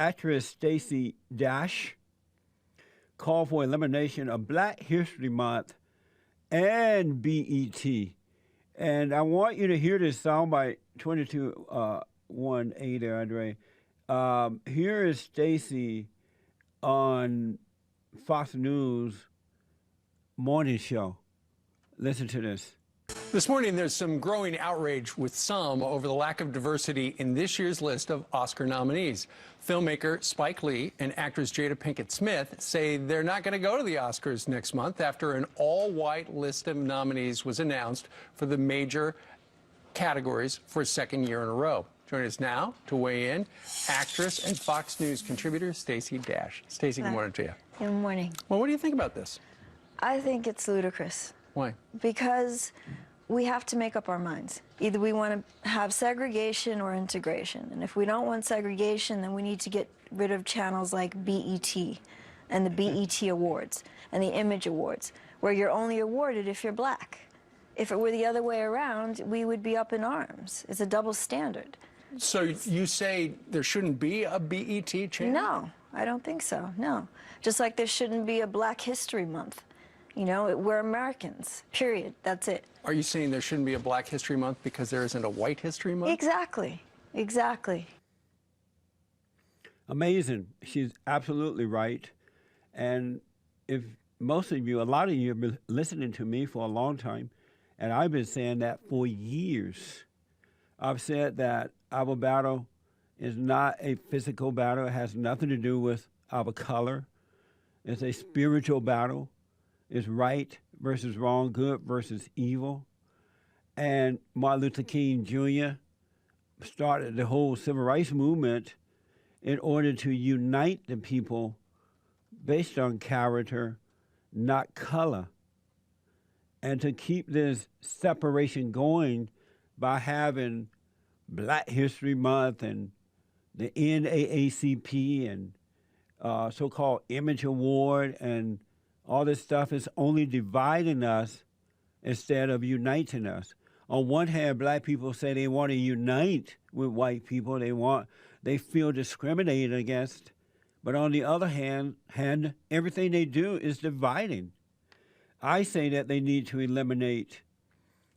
actress Stacey Dash called for elimination of Black History Month and BET. And I want you to hear this soundbite 22-1A there, Andre. Here is Stacey on Fox News morning show. Listen to this. This morning, there's some growing outrage with some over the lack of diversity in this year's list of Oscar nominees. Filmmaker Spike Lee and actress Jada Pinkett Smith say they're not going to go to the Oscars next month after an all-white list of nominees was announced for the major categories for a second year in a row. Joining us now to weigh in, actress and Fox News contributor Stacey Dash. Stacey, good morning to you. Good morning. Well, what do you think about this? I think it's ludicrous. Why? Because we have to make up our minds. Either we want to have segregation or integration. And if we don't want segregation, then we need to get rid of channels like BET and the BET Awards and the Image Awards, where you're only awarded if you're black. If it were the other way around, we would be up in arms. It's a double standard. So you say there shouldn't be a BET channel? No, I don't think so, no. Just like there shouldn't be a Black History Month. You know, we're Americans, period. That's it. Are you saying there shouldn't be a Black History Month because there isn't a White History Month? Exactly. Exactly. Amazing. She's absolutely right. And if most of you, a lot of you have been listening to me for a long time, and I've been saying that for years. I've said that our battle is not a physical battle. It has nothing to do with our color. It's a spiritual battle. It's right versus wrong, good versus evil. And Martin Luther King Jr. started the whole civil rights movement in order to unite the people based on character, not color, and to keep this separation going by having Black History Month and the NAACP and so-called Image Award and all this stuff is only dividing us instead of uniting us. On one hand, black people say they want to unite with white people. They feel discriminated against. But on the other hand, everything they do is dividing. I say that they need to eliminate,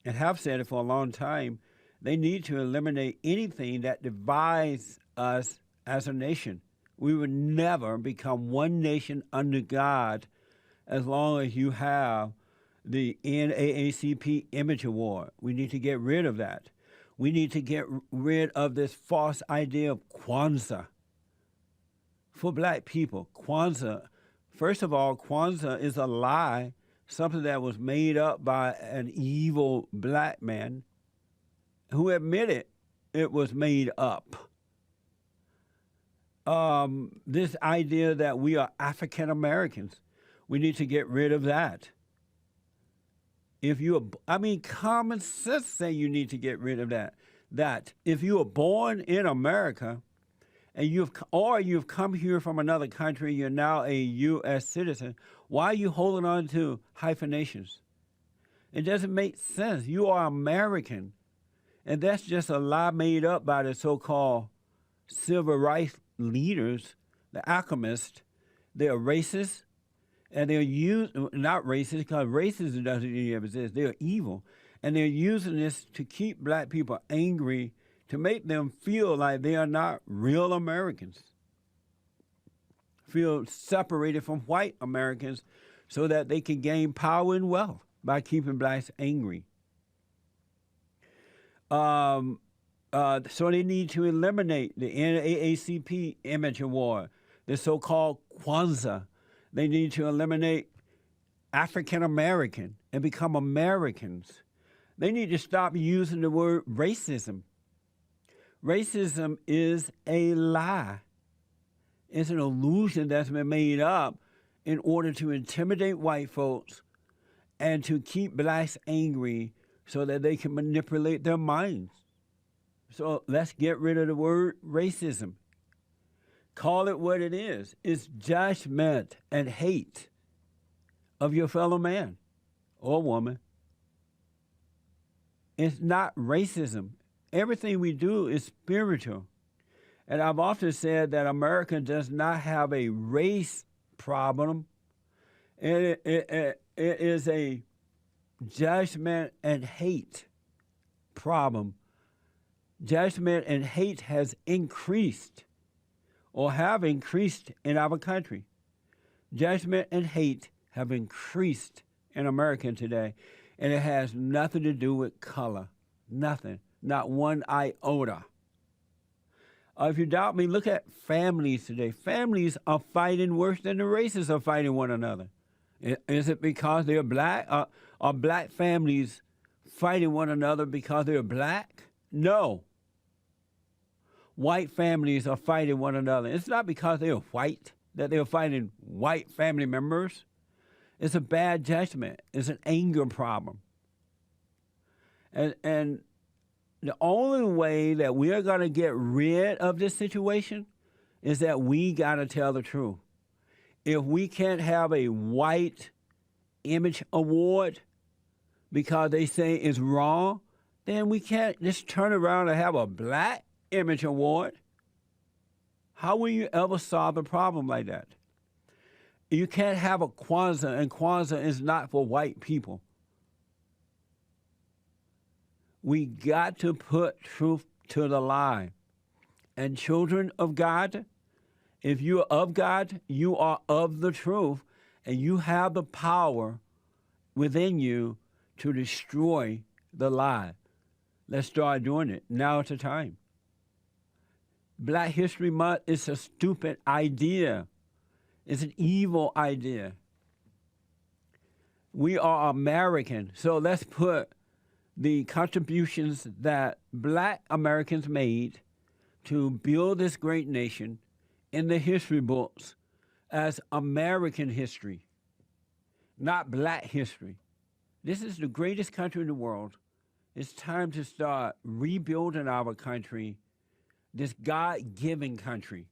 and have said it for a long time, they need to eliminate anything that divides us as a nation. We would never become one nation under God as long as you have the NAACP Image Award. We need to get rid of that. We need to get rid of this false idea of Kwanzaa for black people. Kwanzaa, first of all, Kwanzaa is a lie, something that was made up by an evil black man who admitted it was made up. This idea that we are African Americans, we need to get rid of that. Common sense say you need to get rid of that. That if you were born in America and you've come here from another country, you're now a U.S. citizen, why are you holding on to hyphenations? It doesn't make sense. You are American. And that's just a lie made up by the so-called civil rights leaders, the alchemists. They're racist, and they're not racist because racism doesn't even exist. They're evil, and they're using this to keep black people angry, to make them feel like they are not real Americans, feel separated from white Americans so that they can gain power and wealth by keeping blacks angry. So they need to eliminate the NAACP Image Award, the so-called Kwanzaa. They need to eliminate African American and become Americans. They need to stop using the word racism. Racism is a lie. It's an illusion that's been made up in order to intimidate white folks and to keep blacks angry so that they can manipulate their minds. So let's get rid of the word racism. Call it what it is. It's judgment and hate of your fellow man or woman. It's not racism. Everything we do is spiritual. And I've often said that America does not have a race problem. It is a judgment and hate problem. Judgment and hate has increased or have increased in our country. Judgment and hate have increased in America today, and it has nothing to do with color. Nothing. Not one iota. If you doubt me, look at families today. Families are fighting worse than the races are fighting one another. Is it because they're black? Are black families fighting one another because they're black? No. White families are fighting one another. It's not because they're white that they're fighting white family members. It's a bad judgment. It's an anger problem. And the only way that we are going to get rid of this situation is that we got to tell the truth. If we can't have a white image award because they say it's wrong, then we can't just turn around and have a black image award. How will you ever solve a problem like that? You can't have a Kwanzaa, and Kwanzaa is not for white people. We got to put truth to the lie. And children of God, if you are of God, you are of the truth, and you have the power within you to destroy the lie. Let's start doing it. Now is the time. Black History Month is a stupid idea. It's an evil idea. We are American, so let's put the contributions that black Americans made to build this great nation in the history books as American history, not black history. This is the greatest country in the world. It's time to start rebuilding our country, this God-given country.